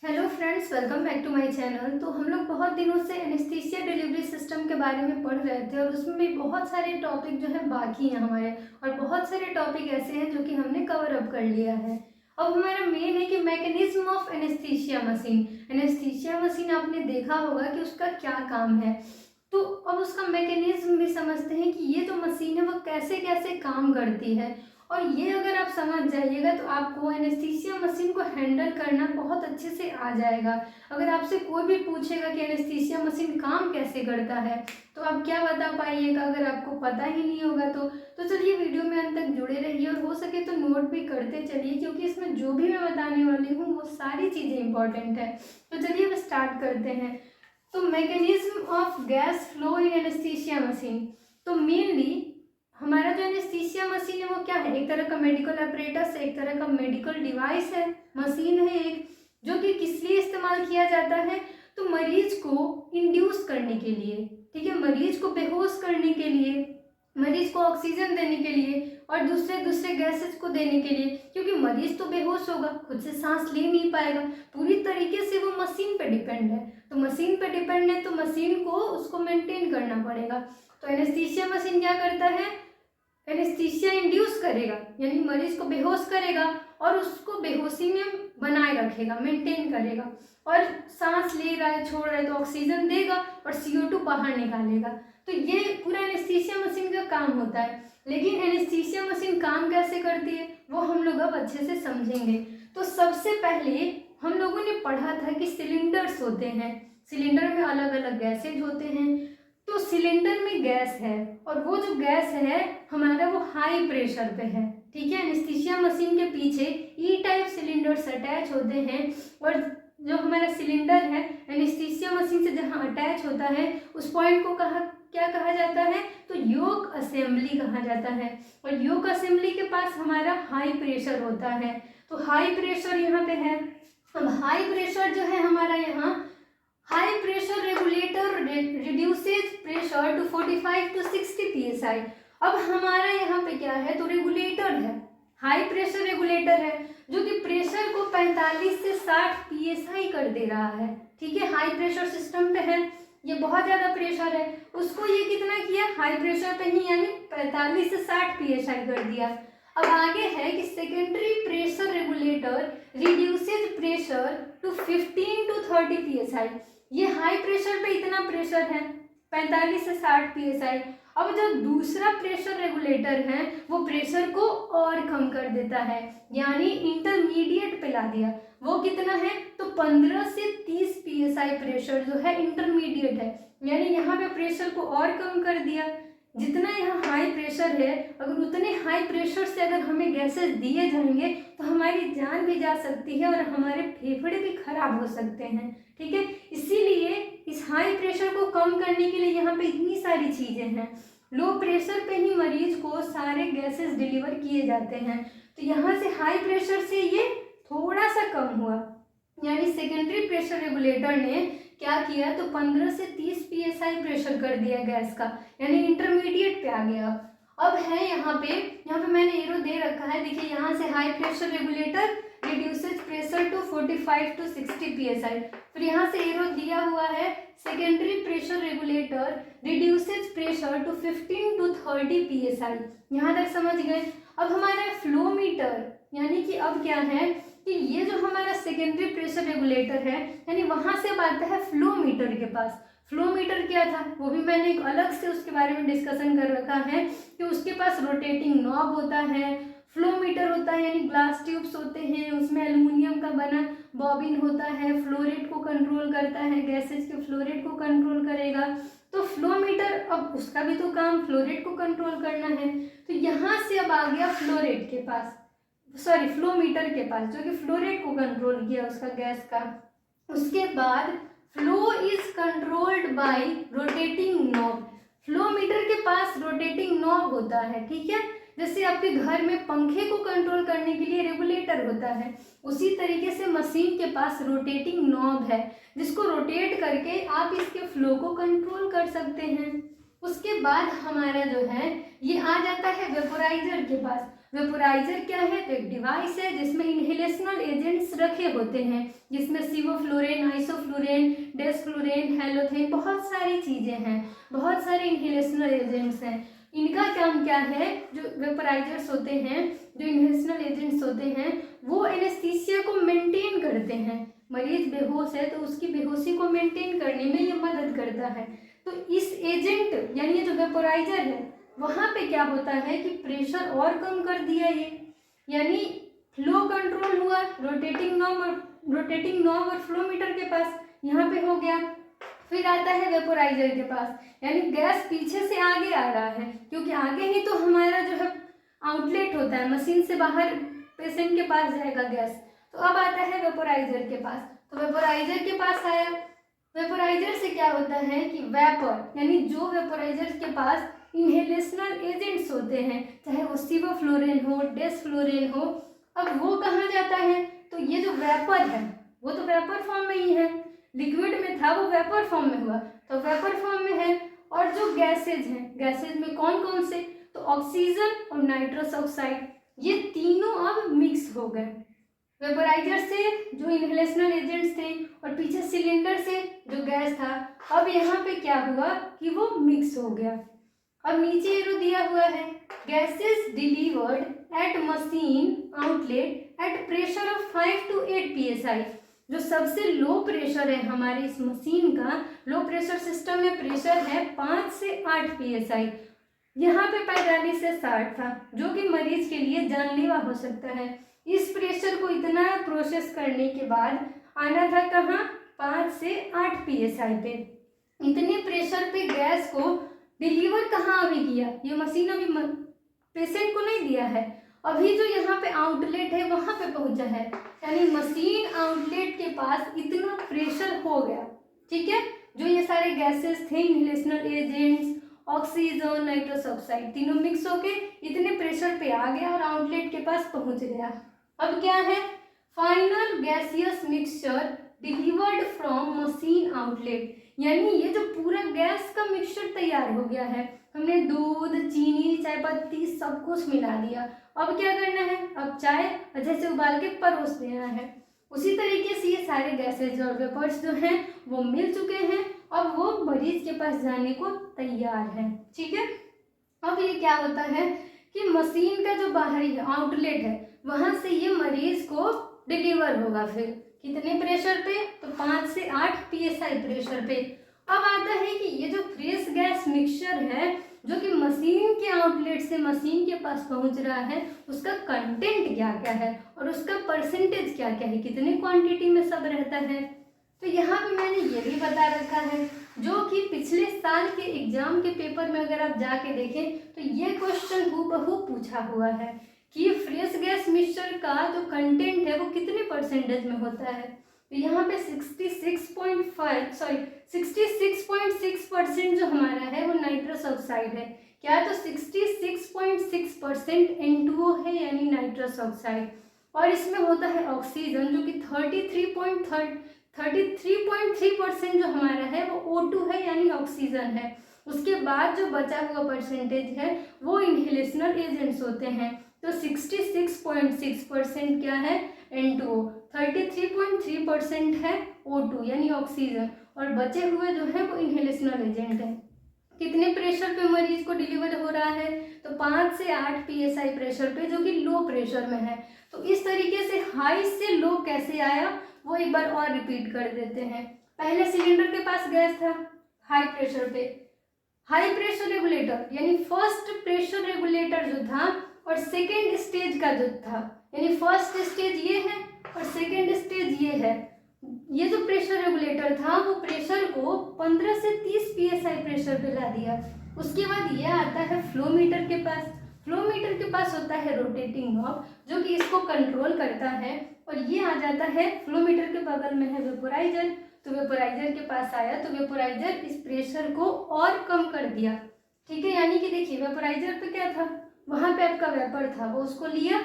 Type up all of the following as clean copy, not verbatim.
Hello friends, welcome back to my channel. तो हम लोग बहुत दिनों से एनेस्थीसिया डिलीवरी सिस्टम के बारे में पढ़ रहे थे और उसमें भी बहुत सारे टॉपिक जो है बाकी हैं हमारे, और बहुत सारे टॉपिक ऐसे हैं जो कि हमने कवर अप कर लिया है। अब हमारा मेन है कि mechanism of anaesthesia machine. Anaesthesia machine आपने देखा होगा कि उसका क्या काम है, तो अब उसका मैकेनिज्म भी समझते हैं कि ये जो मशीन है वो कैसे कैसे काम करती है। और ये अगर आप समझ जाइएगा तो आपको एनेस्थीसिया मशीन को हैंडल करना बहुत अच्छे से आ जाएगा। अगर आपसे कोई भी पूछेगा कि एनेस्थीसिया मशीन काम कैसे करता है तो आप क्या बता पाइएगा, अगर आपको पता ही नहीं होगा तो चलिए वीडियो में अंत तक जुड़े रहिए और हो सके तो नोट भी करते चलिए, क्योंकि इसमें जो भी मैं बताने वाली हूँ वो सारी चीज़ें इंपॉर्टेंट है। तो चलिए अब स्टार्ट करते हैं। तो mechanism of gas flow in anaesthesia machine. तो मेनली हमारा जो एनेस्थीसिया मशीन है वो क्या है, एक तरह का मेडिकल अपरेटस है, एक तरह का मेडिकल डिवाइस है, मशीन है एक, जो कि किस लिए इस्तेमाल किया जाता है, तो मरीज को इंड्यूस करने के लिए, ठीक है, मरीज को बेहोश करने के लिए, मरीज को ऑक्सीजन देने के लिए और दूसरे दूसरे गैसेज को देने के लिए। क्योंकि मरीज तो बेहोश होगा, खुद से सांस ले नहीं पाएगा, पूरी तरीके से वो मशीन पे डिपेंड है। तो मशीन पे डिपेंड है तो मशीन को उसको मेंटेन करना पड़ेगा। तो एनेस्थीसिया मशीन क्या करता है, एनेस्थीसिया इंड्यूस करेगा, यानी मरीज को बेहोश करेगा और उसको बेहोशी में बनाए रखेगा, मेंटेन करेगा, और सांस ले रहा है छोड़ रहा है तो ऑक्सीजन देगा और CO2 बाहर निकालेगा। तो ये पूरा एनेस्थीसिया मशीन का काम होता है। लेकिन एनेस्थीसिया मशीन काम कैसे करती है वो हम लोग अब अच्छे से समझेंगे। तो सबसे पहले हम लोगों ने पढ़ा था कि सिलेंडर्स होते हैं, सिलेंडर में अलग अलग गैसेज होते हैं। तो सिलेंडर में गैस है और वो जो गैस है हमारा वो हाई प्रेशर पे है, ठीक है। एनेस्थीसिया मशीन के पीछे ई टाइप सिलेंडर्स अटैच होते हैं और जो हमारा सिलेंडर है एनेस्थीसिया मशीन से जहाँ अटैच होता है उस पॉइंट को क्या कहा जाता है, तो योक असेंबली कहा जाता है। और योक असेंबली के पास हमारा हाई प्रेशर होता है। तो हाई प्रेशर यहाँ पे है। अब हाई प्रेशर जो है हमारा यहाँ, high pressure regulator reduces pressure to 45 to 60 psi। अब हमारा यहाँ पे क्या है, तो रेगुलेटर है, हाई प्रेशर रेगुलेटर है जो कि प्रेशर को 45 से 60 psi कर दे रहा है, ठीक है। हाई प्रेशर सिस्टम पे है, ये बहुत ज़्यादा प्रेशर है, उसको ये कितना किया, हाई प्रेशर पे ही यानी 45 से 60 psi कर दिया। अब आगे है कि secondary pressure regulator reduces pressure to 15 to 30 psi। ये हाई प्रेशर पे इतना प्रेशर है 45 से 60 psi। अब जो दूसरा प्रेशर रेगुलेटर है वो प्रेशर को और कम कर देता है, यानी इंटरमीडिएट पे ला दिया। वो कितना है, तो 15 से 30 psi प्रेशर जो है इंटरमीडिएट है, यानी यहाँ पे प्रेशर को और कम कर दिया। जितना यहाँ हाई प्रेशर है, अगर उतने हाई प्रेशर से अगर हमें गैसेस दिए जाएंगे तो हमारी जान भी जा सकती है और हमारे फेफड़े भी खराब हो सकते हैं, ठीक है। इसीलिए इस हाई प्रेशर को कम करने के लिए यहाँ पे इतनी सारी चीज़ें हैं। लो प्रेशर पे ही मरीज को सारे गैसेस डिलीवर किए जाते हैं, तो यहाँ से हाई प्रेशर से ये थोड़ा सा कम हुआ, यानी सेकेंडरी प्रेशर रेगुलेटर ने क्या किया, तो 15 से 30 psi प्रेशर कर दिया गैस का, यानी इंटरमीडिएट पे आ गया। अब है यहाँ पे मैंने एरो दे रखा है, देखिए यहाँ से high pressure regulator reduces pressure to 45 to 60 psi। फिर यहाँ से एरो दिया हुआ है secondary pressure regulator reduces pressure to 15 to 30 psi। यहाँ तक समझ गए। अब हमारा फ्लो मीटर, यानी कि अब क्या है कि ये जो हमारा सेकेंडरी प्रेशर रेगुलेटर है, यानी वहां से अब आता है फ्लो मीटर के पास। फ्लो मीटर क्या था वो भी मैंने एक अलग से उसके बारे में डिस्कशन कर रखा है कि उसके पास रोटेटिंग नॉब होता है, फ्लो मीटर होता है, यानी ग्लास ट्यूब्स होते हैं, उसमें एल्युमिनियम का बना बॉबिन होता है, फ्लो रेट को कंट्रोल करता है, गैसेज के फ्लो रेट को कंट्रोल करेगा। तो फ्लो मीटर, अब उसका भी तो काम फ्लो रेट को कंट्रोल करना है। तो यहाँ से अब आ गया फ्लो रेट के पास, सॉरी फ्लो मीटर के पास, जो कि फ्लो रेट को कंट्रोल किया उसका गैस का। उसके बाद flow is controlled by rotating knob. Flow meter के पास रोटेटिंग नॉब होता है, ठीक है। जैसे आपके घर में पंखे को कंट्रोल करने के लिए रेगुलेटर होता है, उसी तरीके से मशीन के पास रोटेटिंग नॉब है जिसको रोटेट करके आप इसके फ्लो को कंट्रोल कर सकते हैं। उसके बाद हमारा जो है ये आ जाता है वेपोराइजर के पास। वेपोराइजर क्या है? तो एक डिवाइस है जिसमें इनहेलेशनल एजेंट्स रखे होते हैं, जिसमें सिवोफ्लोरेन, आइसोफ्लोरेन, डेस्फ्लोरेन, हैलोथेन, बहुत सारी चीज़ें हैं, बहुत सारे इनहेलेशनल एजेंट्स हैं। इनका काम क्या है? जो वेपोराइजर्स होते हैं, जो इनहेलेशनल एजेंट्स होते हैं, वो एनेस्थीसिया को मेंटेन करते हैं। मरीज बेहोश है तो उसकी बेहोशी को मेंटेन करने में ये मदद करता है। तो इस एजेंट यानी ये जो वेपोराइजर है, वहाँ पे क्या होता है कि प्रेशर और कम कर दिया ये, यानी फ्लो कंट्रोल हुआ, रोटेटिंग नॉब और फ्लो मीटर के पास यहाँ पे हो गया। फिर आता है वेपोराइजर के पास, यानी गैस पीछे से आगे आ रहा है, क्योंकि आगे ही तो हमारा जो है आउटलेट होता है, मशीन से बाहर पेशेंट के पास जाएगा गैस। तो अब आता है वेपोराइजर के पास, तो वेपोराइजर के पास आया। वेपोराइजर से क्या होता है कि वेपर, यानी जो वेपोराइजर के पास इनहेलेशनल एजेंट्स होते हैं, चाहे वो सिवोफ्लोरेन हो, डेस्फ्लोरेन हो, अब वो कहाँ जाता है? तो ये जो वेपर है वो तो वेपर फॉर्म में ही है, लिक्विड में था वो वेपर फॉर्म में हुआ, तो वेपर फॉर्म में है। और जो गैसेज हैं, गैसेज में कौन कौन से? तो ऑक्सीजन और नाइट्रस ऑक्साइड, ये तीनों अब मिक्स हो गए। वेपोराइजर से जो इनहेलेशनल एजेंट्स थे और पीछे सिलेंडर से जो गैस था, अब यहाँ पे क्या हुआ कि वो मिक्स हो गया। अब नीचे एरो दिया हुआ है, gases delivered eight machine outlet at pressure of 5 to 8 psi। जो सबसे लो प्रेशर है हमारी इस मशीन का, लो प्रेशर सिस्टम में प्रेशर है 5 से 8 psi। यहाँ पे 45 से 60 था, जो कि मरीज के लिए जानलेवा हो सकता है। इस प्रेशर को इतना प्रोसेस करने के बाद आना था कहाँ? 5 से 8 psi पे। इतने प्रेशर पे गैस को डिलीवर कहाँ अभी किया? ये मशीन अभी पेशेंट को नहीं दिया है, अभी जो यहाँ पे आउटलेट है वहां पे पहुंचा है, यानी मशीन आउटलेट के पास इतना प्रेशर हो गया। ठीक है, जो ये सारे गैसेस थे, inhalational agents, oxygen, nitrous oxide, तीनों मिक्स होके इतने प्रेशर पे आ गया और आउटलेट के पास पहुंच गया। अब क्या है? Final gaseous mixture delivered from machine outlet, यानी ये जो पूरा गैस का मिक्सचर तैयार हो गया है, हमने दूध, चीनी, चाय पत्ती सब कुछ मिला दिया। अब क्या करना है? अब चाय अच्छे से उबाल के परोस देना है। उसी तरीके से ये सारे गैसेज और वेपर्स जो हैं वो मिल चुके हैं, अब वो मरीज के पास जाने को तैयार है। ठीक है, अब ये क्या होता है कि मशीन का जो बाहरी आउटलेट है वहां से ये मरीज को डिलीवर होगा। फिर कितने प्रेशर पे? तो 5 से 8 psi प्रेशर पे। अब आता है कि ये जो फ्रेश गैस मिक्सचर है जो कि मशीन के आउटलेट से मशीन के पास पहुंच रहा है, उसका कंटेंट क्या क्या है और उसका परसेंटेज क्या क्या है, कितनी क्वांटिटी में सब रहता है। तो यहाँ पे मैंने ये भी बता रखा है, जो कि पिछले साल के एग्जाम के पेपर में अगर आप जाके देखें तो ये क्वेश्चन हूबहू पूछा हुआ है कि फ्रेश गैस मिक्सचर का जो कंटेंट है वो कितने परसेंटेज में होता है। तो यहाँ पे 66.6% जो हमारा है वो नाइट्रस ऑक्साइड है। क्या? तो 66.6% N2O है, यानी नाइट्रस ऑक्साइड। और इसमें होता है ऑक्सीजन जो कि 33.3% जो हमारा है वो O2 है, यानी ऑक्सीजन है। उसके बाद जो बचा हुआ परसेंटेज है वो इनहेलेशनल एजेंट्स होते हैं। तो 66.6% क्या है? N2O, 33.3% है O2 यानी ऑक्सीजन, और बचे हुए जो है वो इनहेलेशनल एजेंट है। कितने प्रेशर पे मरीज को डिलीवर हो रहा है? तो 5 से 8 psi प्रेशर पे, जो कि लो प्रेशर में है। तो इस तरीके से हाई से लो कैसे आया वो एक बार और रिपीट कर देते हैं। पहले सिलेंडर के पास गैस था हाई प्रेशर पे, हाई प्रेशर रेगुलेटर यानी फर्स्ट प्रेशर रेगुलेटर जो था और सेकेंड स्टेज का जो था, यानी फर्स्ट स्टेज ये है और सेकेंड स्टेज ये है। ये जो प्रेशर रेगुलेटर था वो प्रेशर को 15 से 30 psi प्रेशर पे ला दिया। उसके बाद ये आता है फ्लो मीटर के पास। फ्लो मीटर के पास होता है रोटेटिंग नॉब जो कि इसको कंट्रोल करता है, और ये आ जाता है फ्लो मीटर के बगल में है वेपोराइजर। तो वेपोराइजर के पास आया तो वेपोराइजर इस प्रेशर को और कम कर दिया। ठीक है, यानी कि देखिए वेपोराइजर पे क्या था, वहां पे आपका वेपर था, वो उसको लिया,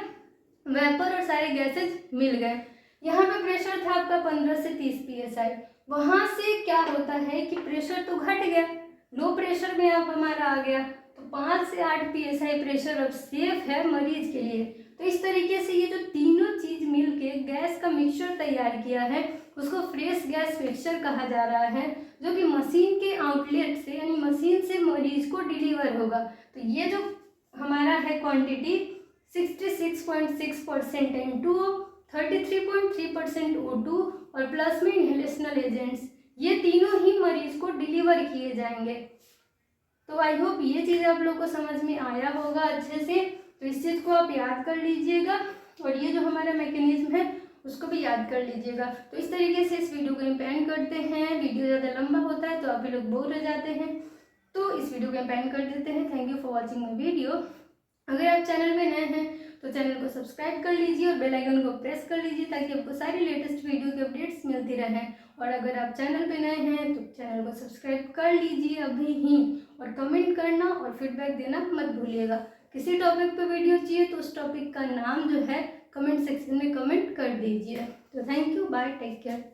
वेपर और सारे गैसेज मिल गए। यहाँ पे प्रेशर था आपका 15 से 30 psi। वहां से क्या होता है कि प्रेशर तो घट गया, लो प्रेशर में आप हमारा आ गया, तो 5 से 8 psi प्रेशर अब सेफ है मरीज के लिए। तो इस तरीके से ये जो तीनों चीज मिलके गैस का मिक्सचर तैयार किया है उसको फ्रेश गैस मिक्सचर कहा जा रहा है, जो कि मशीन के आउटलेट से यानी मशीन से मरीज को डिलीवर होगा। तो ये जो हमारा है क्वांटिटी 66.6% N2O, 33.3% O2 और प्लस में इनहेलेशनल एजेंट्स, ये तीनों ही मरीज को डिलीवर किए जाएंगे। तो आई होप ये चीज़ आप लोग को समझ में आया होगा अच्छे से। तो इस चीज़ को आप याद कर लीजिएगा और ये जो हमारा मैकेनिज्म है उसको भी याद कर लीजिएगा। तो इस तरीके से इस वीडियो को हम पेन करते हैं। वीडियो ज़्यादा लंबा होता है तो आप लोग बोर हो जाते हैं, तो इस वीडियो को हम पेन कर देते हैं। Thank you for watching my video. अगर आप चैनल में नए हैं तो चैनल को सब्सक्राइब कर लीजिए और बेल आइकन को प्रेस कर लीजिए ताकि आपको सारी लेटेस्ट वीडियो की अपडेट्स मिलती रहें। और अगर आप चैनल पे नए हैं तो चैनल को सब्सक्राइब कर लीजिए अभी ही, और कमेंट करना और फीडबैक देना मत भूलिएगा। किसी टॉपिक पे वीडियो चाहिए तो उस टॉपिक का नाम जो है कमेंट सेक्शन में कमेंट कर दीजिए। तो thank you, bye, take care.